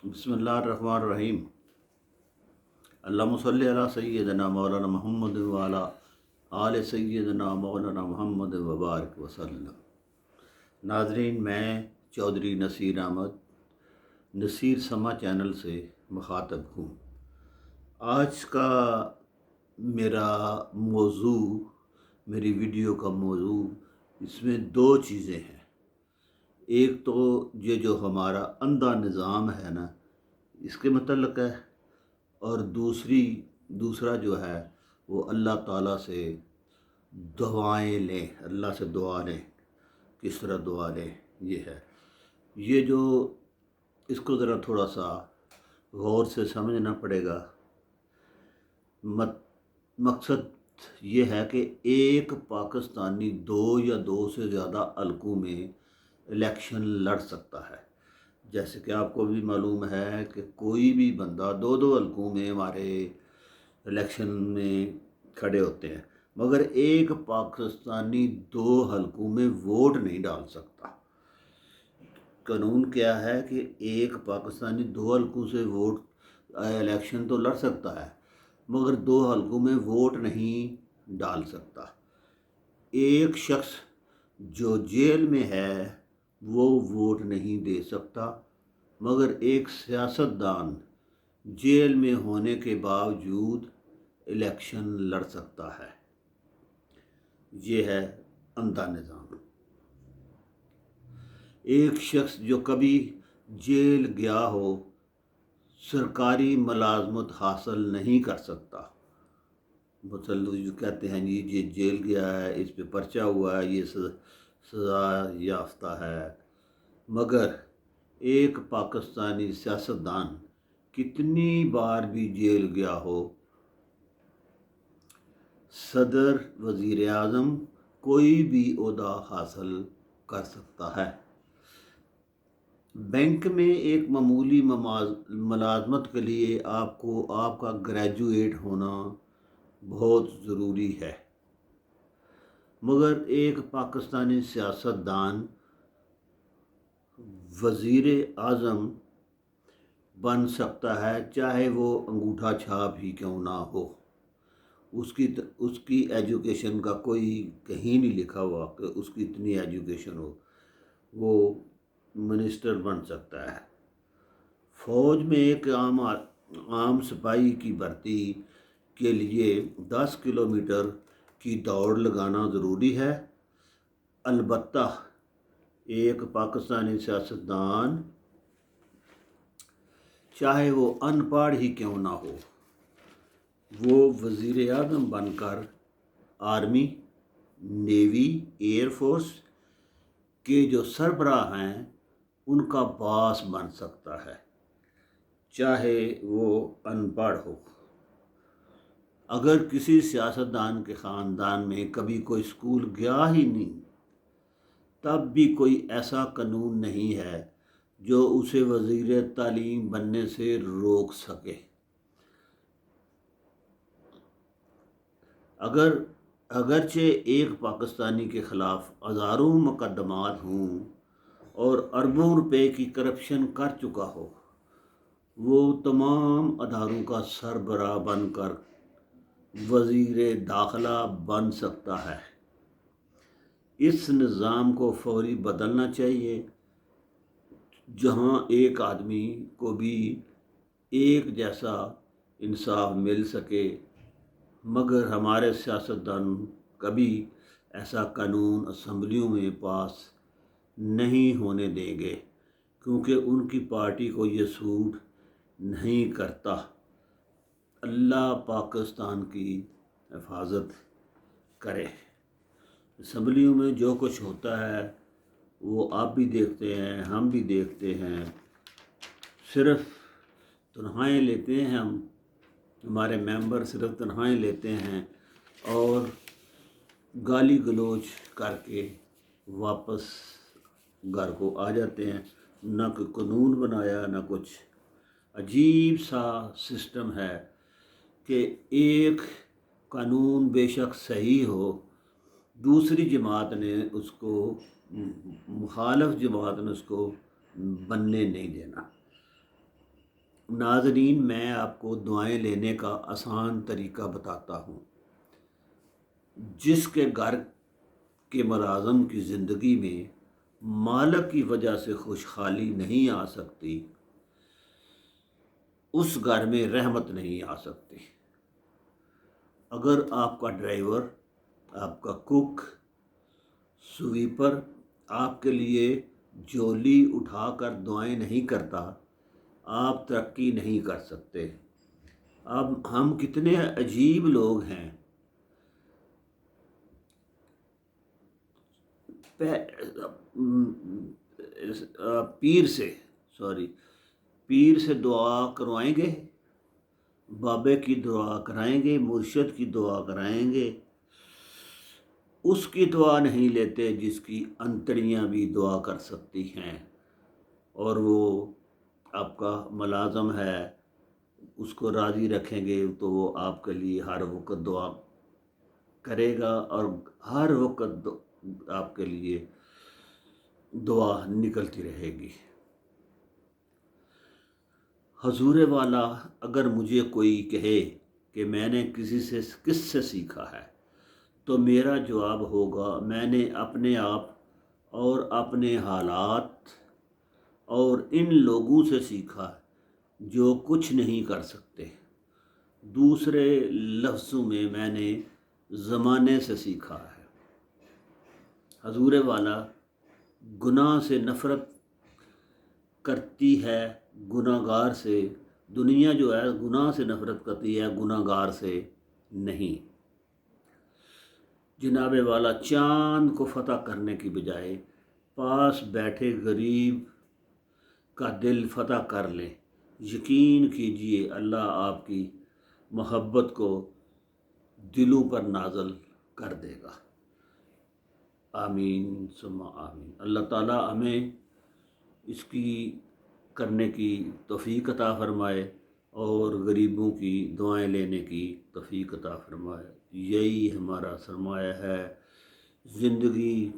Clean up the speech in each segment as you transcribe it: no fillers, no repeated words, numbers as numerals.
بسم اللہ الرحمن الرحیم۔ اللہم صلی علی سیدنا مولانا محمد وعلی آل سیدنا مولانا محمد وبارک وسلم۔ ناظرین، میں چودھری نصیر احمد نصیر سما چینل سے مخاطب ہوں۔ آج کا میرا موضوع، میری ویڈیو کا موضوع، اس میں دو چیزیں ہیں۔ ایک تو یہ جو ہمارا اندھا نظام ہے نا، اس کے متعلق ہے، اور دوسرا جو ہے وہ اللہ تعالیٰ سے دعائیں لیں، اللہ سے دعا لیں۔ کس طرح دعا لیں یہ ہے۔ یہ جو اس کو ذرا تھوڑا سا غور سے سمجھنا پڑے گا۔ مقصد یہ ہے کہ ایک پاکستانی دو یا دو سے زیادہ حلقوں میں الیکشن لڑ سکتا ہے۔ جیسے کہ آپ کو بھی معلوم ہے کہ کوئی بھی بندہ دو حلقوں میں ہمارے الیکشن میں کھڑے ہوتے ہیں، مگر ایک پاکستانی دو حلقوں میں ووٹ نہیں ڈال سکتا۔ قانون کیا ہے کہ ایک پاکستانی دو حلقوں سے الیکشن تو لڑ سکتا ہے، مگر دو حلقوں میں ووٹ نہیں ڈال سکتا۔ ایک شخص جو جیل میں ہے وہ ووٹ نہیں دے سکتا، مگر ایک سیاستدان جیل میں ہونے کے باوجود الیکشن لڑ سکتا ہے۔ یہ ہے اندھا نظام۔ ایک شخص جو کبھی جیل گیا ہو سرکاری ملازمت حاصل نہیں کر سکتا۔ کہتے ہیں جی یہ جیل گیا ہے، اس پہ پرچہ ہوا ہے، یہ سزا یافتہ ہے، مگر ایک پاکستانی سیاستدان کتنی بار بھی جیل گیا ہو، صدر، وزیر اعظم، کوئی بھی عہدہ حاصل کر سکتا ہے۔ بینک میں ایک معمولی ملازمت کے لیے آپ کا گریجویٹ ہونا بہت ضروری ہے، مگر ایک پاکستانی سیاستدان وزیر اعظم بن سکتا ہے، چاہے وہ انگوٹھا چھاپ ہی کیوں نہ ہو۔ اس کی ایجوکیشن کا کوئی کہیں نہیں لکھا ہوا کہ اس کی اتنی ایجوکیشن ہو، وہ منسٹر بن سکتا ہے۔ فوج میں ایک عام سپاہی کی بھرتی کے لیے 10 کلومیٹر کی دوڑ لگانا ضروری ہے۔ البتہ ایک پاکستانی سیاستدان چاہے وہ ان پڑھ ہی کیوں نہ ہو، وہ وزیر اعظم بن کر آرمی، نیوی، ایئر فورس کے جو سربراہ ہیں ان کا باس بن سکتا ہے، چاہے وہ ان پڑھ ہو۔ اگر کسی سیاستدان کے خاندان میں کبھی کوئی اسکول گیا ہی نہیں، تب بھی کوئی ایسا قانون نہیں ہے جو اسے وزیر تعلیم بننے سے روک سکے۔ اگرچہ ایک پاکستانی کے خلاف ہزاروں مقدمات ہوں اور اربوں روپے کی کرپشن کر چکا ہو، وہ تمام اداروں کا سربراہ بن کر وزیر داخلہ بن سکتا ہے۔ اس نظام کو فوری بدلنا چاہیے، جہاں ایک آدمی کو بھی ایک جیسا انصاف مل سکے، مگر ہمارے سیاستدان کبھی ایسا قانون اسمبلیوں میں پاس نہیں ہونے دیں گے، کیونکہ ان کی پارٹی کو یہ سوٹ نہیں کرتا۔ اللہ پاکستان کی حفاظت کرے۔ اسمبلیوں میں جو کچھ ہوتا ہے وہ آپ بھی دیکھتے ہیں، ہم بھی دیکھتے ہیں، صرف تنخواہیں لیتے ہیں ہمارے ممبر صرف تنخواہیں لیتے ہیں اور گالی گلوچ کر کے واپس گھر کو آ جاتے ہیں۔ نہ کوئی قانون بنایا، نہ کچھ۔ عجیب سا سسٹم ہے کہ ایک قانون بے شک صحیح ہو، دوسری جماعت نے اس کو، مخالف جماعت نے اس کو بننے نہیں دینا۔ ناظرین، میں آپ کو دعائیں لینے کا آسان طریقہ بتاتا ہوں۔ جس کے گھر کے ملازم کی زندگی میں مالک کی وجہ سے خوشحالی نہیں آ سکتی، اس گھر میں رحمت نہیں آ سکتی۔ اگر آپ کا ڈرائیور، آپ کا کوک، سویپر آپ کے لیے جولی اٹھا کر دعائیں نہیں کرتا، آپ ترقی نہیں کر سکتے۔ اب ہم کتنے عجیب لوگ ہیں، پیر سے دعا کروائیں گے، بابے کی دعا کرائیں گے، مرشد کی دعا کرائیں گے، اس کی دعا نہیں لیتے جس کی انتڑیاں بھی دعا کر سکتی ہیں، اور وہ آپ کا ملازم ہے، اس کو راضی رکھیں گے تو وہ آپ کے لیے ہر وقت دعا کرے گا، اور ہر وقت آپ کے لیے دعا نکلتی رہے گی۔ حضور والا اگر مجھے کوئی کہے کہ میں نے کس سے سیکھا ہے، تو میرا جواب ہوگا، میں نے اپنے آپ اور اپنے حالات اور ان لوگوں سے سیکھا جو کچھ نہیں کر سکتے۔ دوسرے لفظوں میں نے زمانے سے سیکھا ہے۔ حضور والا گناہ سے نفرت کرتی ہے، گناہ گار سے۔ دنیا جو ہے گناہ سے نفرت کرتی ہے، گناہ گار سے نہیں۔ جناب والا چاند کو فتح کرنے کی بجائے پاس بیٹھے غریب کا دل فتح کر لیں۔ یقین کیجئے اللہ آپ کی محبت کو دلوں پر نازل کر دے گا۔ آمین ثم آمین۔ اللہ تعالیٰ ہمیں اس کی کرنے کی توفیق عطا فرمائے اور غریبوں کی دعائیں لینے کی توفیق عطا فرمائے۔ یہی ہمارا سرمایہ ہے۔ زندگی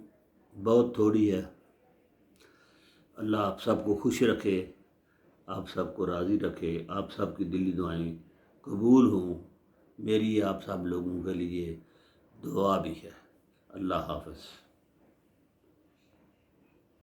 بہت تھوڑی ہے۔ اللہ آپ سب کو خوش رکھے، آپ سب کو راضی رکھے، آپ سب کی دلی دعائیں قبول ہوں۔ میری آپ سب لوگوں کے لیے دعا بھی ہے۔ اللہ حافظ۔